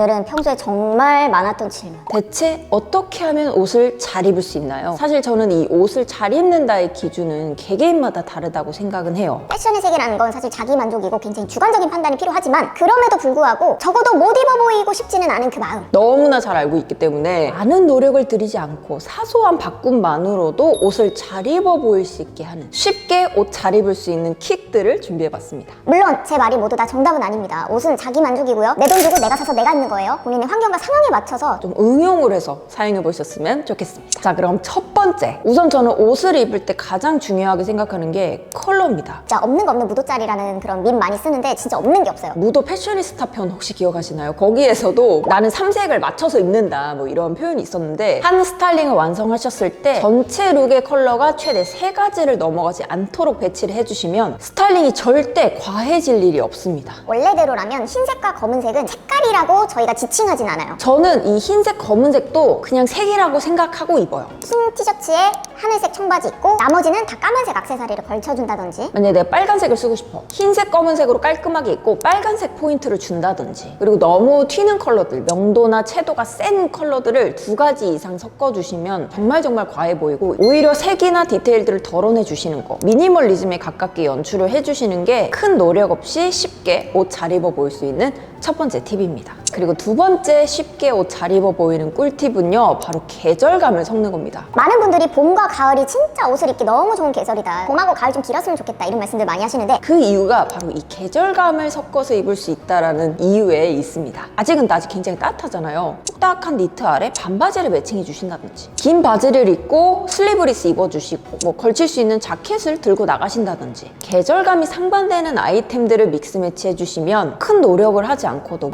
오늘은 평소에 정말 많았던 질문. 대체 어떻게 하면 옷을 잘 입을 수 있나요? 사실 저는 이 옷을 잘 입는다의 기준은 개개인마다 다르다고 생각은 해요. 패션의 세계라는 건 사실 자기 만족이고 굉장히 주관적인 판단이 필요하지만 그럼에도 불구하고 적어도 못 입어 보이고 싶지는 않은 그 마음. 너무나 잘 알고 있기 때문에 많은 노력을 들이지 않고 사소한 바꿈만으로도 옷을 잘 입어 보일 수 있게 하는 쉽게 옷 잘 입을 수 있는 킥들을 준비해봤습니다. 물론 제 말이 모두 다 정답은 아닙니다. 옷은 자기 만족이고요. 내 돈 주고 내가 사서 내가 입는 거예요. 본인의 환경과 상황에 맞춰서 좀 응용을 해서 사용해 보셨으면 좋겠습니다. 자, 그럼 첫 번째, 우선 저는 옷을 입을 때 가장 중요하게 생각하는 게 컬러입니다. 진짜 없는 거 없는 무도짜리라는 그런 밈 많이 쓰는데 진짜 없는 게 없어요. 무도 패셔니스타 편 혹시 기억하시나요? 거기에서도 나는 삼색을 맞춰서 입는다 뭐 이런 표현이 있었는데, 한 스타일링을 완성하셨을 때 전체 룩의 컬러가 최대 3가지를 넘어가지 않도록 배치를 해주시면 스타일링이 절대 과해질 일이 없습니다. 원래대로라면 흰색과 검은색은 색깔이라고 저희가 지칭하진 않아요. 저는 이 흰색, 검은색도 그냥 색이라고 생각하고 입어요. 흰 티셔츠에 하늘색 청바지 입고 나머지는 다 까만색 액세서리를 걸쳐준다든지, 만약에 내가 빨간색을 쓰고 싶어, 흰색, 검은색으로 깔끔하게 입고 빨간색 포인트를 준다든지, 그리고 너무 튀는 컬러들, 명도나 채도가 센 컬러들을 2가지 이상 섞어주시면 정말 과해 보이고, 오히려 색이나 디테일들을 덜어내 주시는 거, 미니멀리즘에 가깝게 연출을 해주시는 게 큰 노력 없이 쉽게 옷 잘 입어 보일 수 있는 첫 번째 팁입니다. 그리고 두 번째 쉽게 옷 잘 입어 보이는 꿀팁은요, 바로 계절감을 섞는 겁니다. 많은 분들이 봄과 가을이 진짜 옷을 입기 너무 좋은 계절이다, 봄하고 가을 좀 길었으면 좋겠다, 이런 말씀들 많이 하시는데 그 이유가 바로 이 계절감을 섞어서 입을 수 있다는 이유에 있습니다. 아직은 아직 굉장히 따뜻하잖아요. 딱딱한 니트 아래 반바지를 매칭해 주신다든지, 긴 바지를 입고 슬리브리스 입어주시고, 뭐 걸칠 수 있는 자켓을 들고 나가신다든지, 계절감이 상반되는 아이템들을 믹스 매치해 주시면 큰 노력을 하지 않고도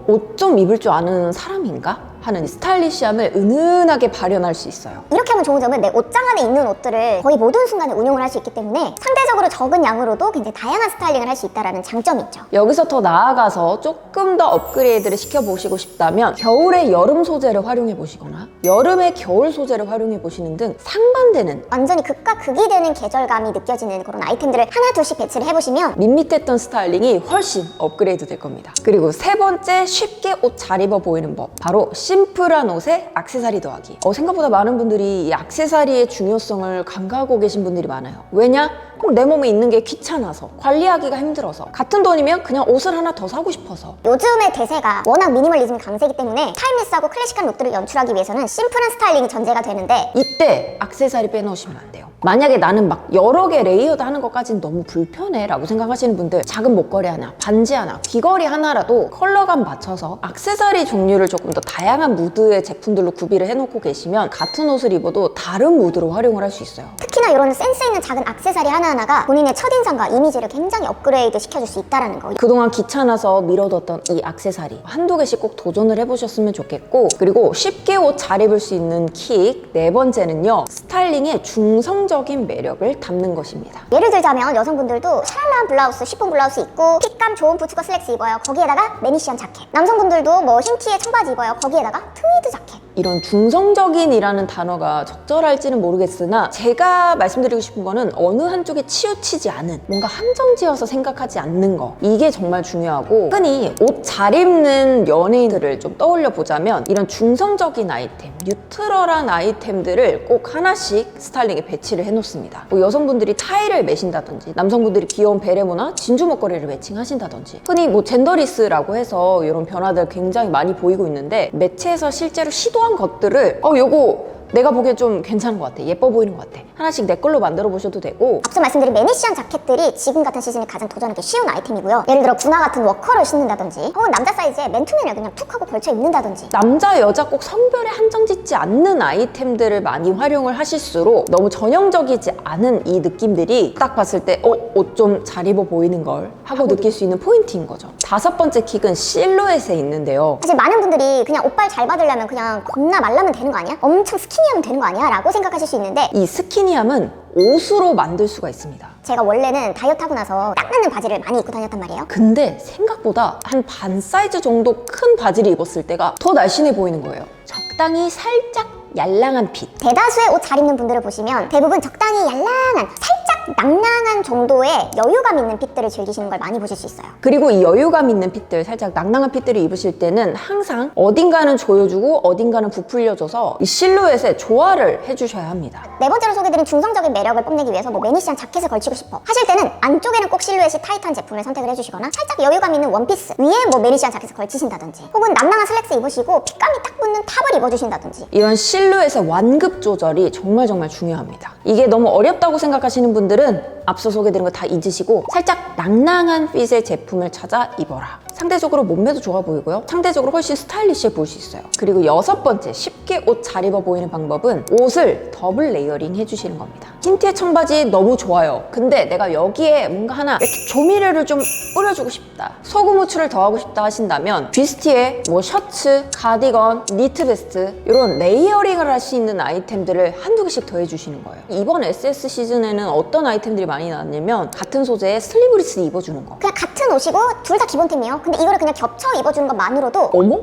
옷 좀 입을 줄 아는 사람인가? 하는 스타일리시함을 은은하게 발현할 수 있어요. 이렇게 하면 좋은 점은 내 옷장 안에 있는 옷들을 거의 모든 순간에 운용을 할 수 있기 때문에 상대적으로 적은 양으로도 굉장히 다양한 스타일링을 할 수 있다는 장점이 있죠. 여기서 더 나아가서 조금 더 업그레이드를 시켜보시고 싶다면 겨울에 여름 소재를 활용해 보시거나 여름에 겨울 소재를 활용해 보시는 등 상반되는, 완전히 극과 극이 되는 계절감이 느껴지는 그런 아이템들을 하나 둘씩 배치를 해보시면 밋밋했던 스타일링이 훨씬 업그레이드 될 겁니다. 그리고 세 번째 쉽게 옷 잘 입어 보이는 법, 바로 심플한 옷에 액세서리 더하기. 생각보다 많은 분들이 이 액세서리의 중요성을 간과하고 계신 분들이 많아요. 왜냐? 내 몸에 있는 게 귀찮아서, 관리하기가 힘들어서, 같은 돈이면 그냥 옷을 하나 더 사고 싶어서. 요즘의 대세가 워낙 미니멀리즘이 강세이기 때문에 타임리스하고 클래식한 룩들을 연출하기 위해서는 심플한 스타일링이 전제가 되는데, 이때 액세서리 빼놓으시면 안 돼요. 만약에 나는 막 여러 개 레이어드 하는 것까지는 너무 불편해 라고 생각하시는 분들, 작은 목걸이 하나, 반지 하나, 귀걸이 하나라도 컬러감 맞춰서 액세서리 종류를 조금 더 다양한 무드의 제품들로 구비를 해놓고 계시면 같은 옷을 입어도 다른 무드로 활용을 할 수 있어요. 특히나 이런 센스 있는 작은 액세서리 하나하나가 본인의 첫인상과 이미지를 굉장히 업그레이드 시켜줄 수 있다는 거. 그동안 귀찮아서 미뤄뒀던 이 액세서리 한두 개씩 꼭 도전을 해보셨으면 좋겠고, 그리고 쉽게 옷 잘 입을 수 있는 킥 네 번째는요, 스타일링의 중성적인 매력을 담는 것입니다. 예를 들자면 여성분들도 샤랄라한 블라우스, 시폰 블라우스 입고 핏감 좋은 부츠컷 슬랙스 입어요. 거기에다가 매니시한 자켓. 남성분들도 뭐 흰티에 청바지 입어요. 거기에다가 트위드 자켓. 이런 중성적인이라는 단어가 적절할지는 모르겠으나, 제가 말씀드리고 싶은 거는 어느 한쪽에 치우치지 않은, 뭔가 한정지어서 생각하지 않는 거, 이게 정말 중요하고, 흔히 옷 잘 입는 연예인들을 좀 떠올려 보자면 이런 중성적인 아이템, 뉴트럴한 아이템들을 꼭 하나씩 스타일링에 배치를 해놓습니다. 뭐 여성분들이 타이를 매신다든지, 남성분들이 귀여운 베레모나 진주 목걸이를 매칭하신다든지, 흔히 뭐 젠더리스라고 해서 이런 변화들 굉장히 많이 보이고 있는데, 매체에서 실제로 시도한 것들을 요거 내가 보기엔 좀 괜찮은 것 같아, 예뻐 보이는 것 같아, 하나씩 내 걸로 만들어 보셔도 되고. 앞서 말씀드린 매니시한 자켓들이 지금 같은 시즌에 가장 도전하기 쉬운 아이템이고요. 예를 들어 구나 같은 워커를 신는다든지, 혹은 남자 사이즈에 맨투맨을 그냥 툭 하고 걸쳐 입는다든지. 남자 여자 꼭 성별에 한정짓지 않는 아이템들을 많이 활용을 하실수록 너무 전형적이지 않은 이 느낌들이 딱 봤을 때 옷 좀 잘 입어 보이는 걸 하고 느낄 수 있는 포인트인 거죠. 다섯 번째 킥은 실루엣에 있는데요, 사실 많은 분들이 그냥 옷발 잘 받으려면 그냥 겁나 말라면 되는 거 아니야? 엄청 스키니하면 되는 거 아니야? 라고 생각하실 수 있는데, 이 스키니함은 옷으로 만들 수가 있습니다. 제가 원래는 다이어트 하고 나서 딱 맞는 바지를 많이 입고 다녔단 말이에요. 근데 생각보다 한 반 사이즈 정도 큰 바지를 입었을 때가 더 날씬해 보이는 거예요. 적당히 살짝 얄랑한 핏. 대다수의 옷 잘 입는 분들을 보시면 대부분 적당히 얄랑한 살짝 낭낭한 정도의 여유감 있는 핏들을 즐기시는 걸 많이 보실 수 있어요. 그리고 이 여유감 있는 핏들, 살짝 낭낭한 핏들을 입으실 때는 항상 어딘가는 조여주고 어딘가는 부풀려줘서 이 실루엣에 조화를 해주셔야 합니다. 네 번째로 소개드린 중성적인 매력을 뽐내기 위해서 뭐 매니시한 자켓을 걸치고 싶어 하실 때는 안쪽에는 꼭 실루엣이 타이트한 제품을 선택을 해주시거나 살짝 여유감 있는 원피스 위에 뭐 매니시한 자켓을 걸치신다든지 혹은 낭낭한 슬랙스 입으시고 핏감이 딱 붙는 탑을 입어주신다든지 이런 실루엣의 완급 조절이 정말 중요합니다. 이게 너무 어렵다고 생각하시는 분들은 앞서 소개드린 거 다 잊으시고 살짝 낭낭한 핏의 제품을 찾아 입어라. 상대적으로 몸매도 좋아 보이고요. 상대적으로 훨씬 스타일리시해 보일 수 있어요. 그리고 6번째, 쉽게 옷 잘 입어 보이는 방법은 옷을 더블 레이어링 해주시는 겁니다. 흰티의 청바지 너무 좋아요. 근데 내가 여기에 뭔가 하나 이렇게 조미료를 좀 뿌려주고 싶다. 소금 후추를 더하고 싶다 하신다면 뷰스티에 뭐 셔츠, 가디건, 니트 베스트 이런 레이어링을 할 수 있는 아이템들을 한두 개씩 더해주시는 거예요. 이번 SS 시즌에는 어떤 아이템들이 많이 나왔냐면 같은 소재의 슬리브리스 입어주는 거. 그냥 같은 옷이고 둘 다 기본템이에요. 근데 이거를 그냥 겹쳐 입어주는 것만으로도 어머?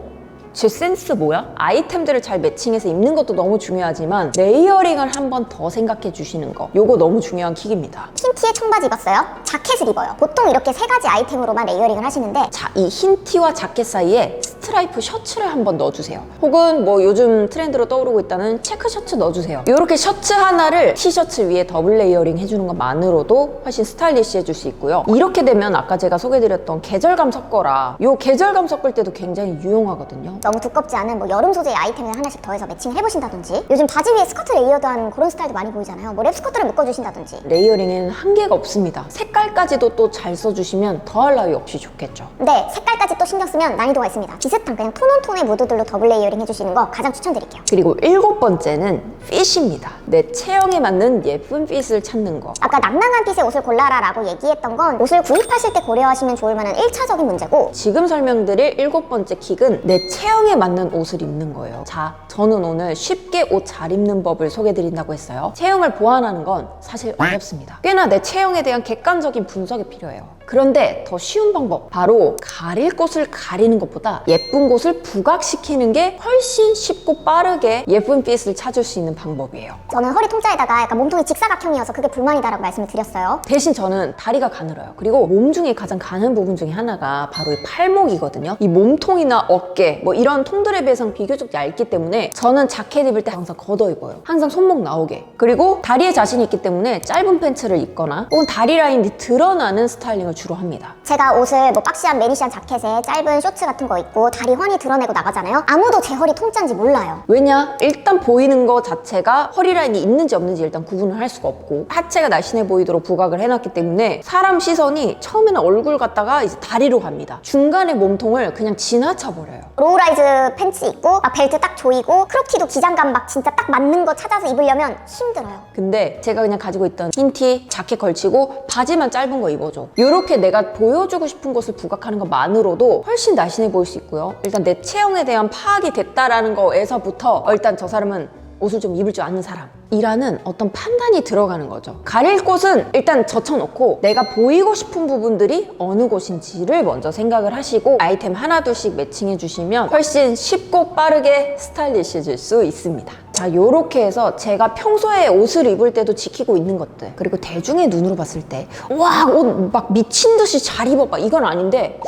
제 센스 뭐야? 아이템들을 잘 매칭해서 입는 것도 너무 중요하지만 레이어링을 한 번 더 생각해 주시는 거, 요거 너무 중요한 킥입니다. 흰 티에 청바지 입었어요. 자켓을 입어요. 보통 이렇게 세 가지 아이템으로만 레이어링을 하시는데 자, 이 흰 티와 자켓 사이에 스트라이프 셔츠를 한번 넣어주세요. 혹은 뭐 요즘 트렌드로 떠오르고 있다는 체크 셔츠 넣어주세요. 이렇게 셔츠 하나를 티셔츠 위에 더블 레이어링 해주는 것만으로도 훨씬 스타일리시해질 수 있고요. 이렇게 되면 아까 제가 소개드렸던 계절감 섞어라, 요 계절감 섞을 때도 굉장히 유용하거든요. 너무 두껍지 않은 뭐 여름 소재의 아이템을 하나씩 더해서 매칭을 해보신다든지 요즘 바지 위에 스커트 레이어드하는 그런 스타일도 많이 보이잖아요. 뭐 랩 스커트를 묶어주신다든지 레이어링에는 한계가 없습니다. 색깔까지도 또 잘 써주시면 더할 나위 없이 좋겠죠. 근데 색깔까지 또 신경 쓰면 난이도가 있습니다. 비슷한 그냥 톤온톤의 무드들로 더블 레이어링 해주시는 거 가장 추천드릴게요. 그리고 7번째는 핏입니다. 내 체형에 맞는 예쁜 핏을 찾는 거. 아까 낭낭한 핏의 옷을 골라라 라고 얘기했던 건 옷을 구입하실 때 고려하시면 좋을 만한 1차적인 문제고 지금 설명드릴 7번째 킥은 내 체형에 맞는 옷을 입는 거예요. 자, 저는 오늘 쉽게 옷 잘 입는 법을 소개드린다고 했어요. 체형을 보완하는 건 사실 어렵습니다. 꽤나 내 체형에 대한 객관적인 분석이 필요해요. 그런데 더 쉬운 방법, 바로 가릴 곳을 가리는 것보다 예쁜 곳을 부각시키는 게 훨씬 쉽고 빠르게 예쁜 핏을 찾을 수 있는 방법이에요. 저는 허리 통짜에다가 약간 몸통이 직사각형이어서 그게 불만이다라고 말씀을 드렸어요. 대신 저는 다리가 가늘어요. 그리고 몸 중에 가장 가는 부분 중에 하나가 바로 이 팔목이거든요. 이 몸통이나 어깨 뭐 이런 통들에 비해서는 비교적 얇기 때문에 저는 자켓 입을 때 항상 걷어 입어요. 항상 손목 나오게. 그리고 다리에 자신이 있기 때문에 짧은 팬츠를 입거나 혹은 다리 라인이 드러나는 스타일링을 주로 합니다. 제가 옷을 뭐 박시한 매니시한 자켓에 짧은 쇼츠 같은 거 입고 다리 훤히 드러내고 나가잖아요. 아무도 제 허리 통짜인지 몰라요. 왜냐? 일단 보이는 거 자체가 허리 라인이 있는지 없는지 일단 구분을 할 수가 없고 하체가 날씬해 보이도록 부각을 해놨기 때문에 사람 시선이 처음에는 얼굴 갔다가 이제 다리로 갑니다. 중간에 몸통을 그냥 지나쳐 버려요. 로우라이즈 팬츠 입고 막 벨트 딱 조이고 크롭티도 기장감 막 진짜 딱 맞는 거 찾아서 입으려면 힘들어요. 근데 제가 그냥 가지고 있던 흰티, 자켓 걸치고 바지만 짧은 거 입어줘. 이렇게 내가 보여주고 싶은 것을 부각하는 것만으로도 훨씬 날씬해 보일 수 있고요. 일단 내 체형에 대한 파악이 됐다라는 거에서부터 일단 저 사람은 옷을 좀 입을 줄 아는 사람이라는 어떤 판단이 들어가는 거죠. 가릴 곳은 일단 젖혀놓고 내가 보이고 싶은 부분들이 어느 곳인지를 먼저 생각을 하시고 아이템 하나둘씩 매칭해 주시면 훨씬 쉽고 빠르게 스타일리시해질 수 있습니다. 자, 요렇게 해서 제가 평소에 옷을 입을 때도 지키고 있는 것들, 그리고 대중의 눈으로 봤을 때 와, 옷 막 미친 듯이 잘 입어봐, 이건 아닌데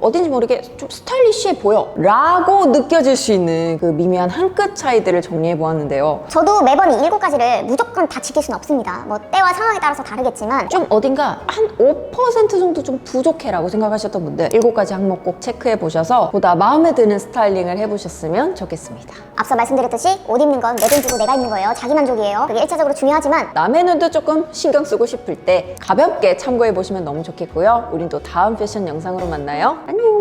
어딘지 모르게 좀 스타일리시해 보여 라고 느껴질 수 있는 그 미미한 한 끗 차이들을 정리해 보았는데요. 저도 매번 이 7가지를 무조건 다 지킬 수는 없습니다. 뭐 때와 상황에 따라서 다르겠지만 좀 어딘가 한 5% 정도 좀 부족해 라고 생각하셨던 분들 7가지 항목 꼭 체크해 보셔서 보다 마음에 드는 스타일링을 해보셨으면 좋겠습니다. 앞서 말씀드렸듯이 옷 입는 건 내 돈 주고 내가 입는 거예요. 자기 만족이에요. 그게 1차적으로 중요하지만 남의 눈도 조금 신경 쓰고 싶을 때 가볍게 참고해 보시면 너무 좋겠고요. 우린 또 다음 패션 영상으로 만나요. 안녕.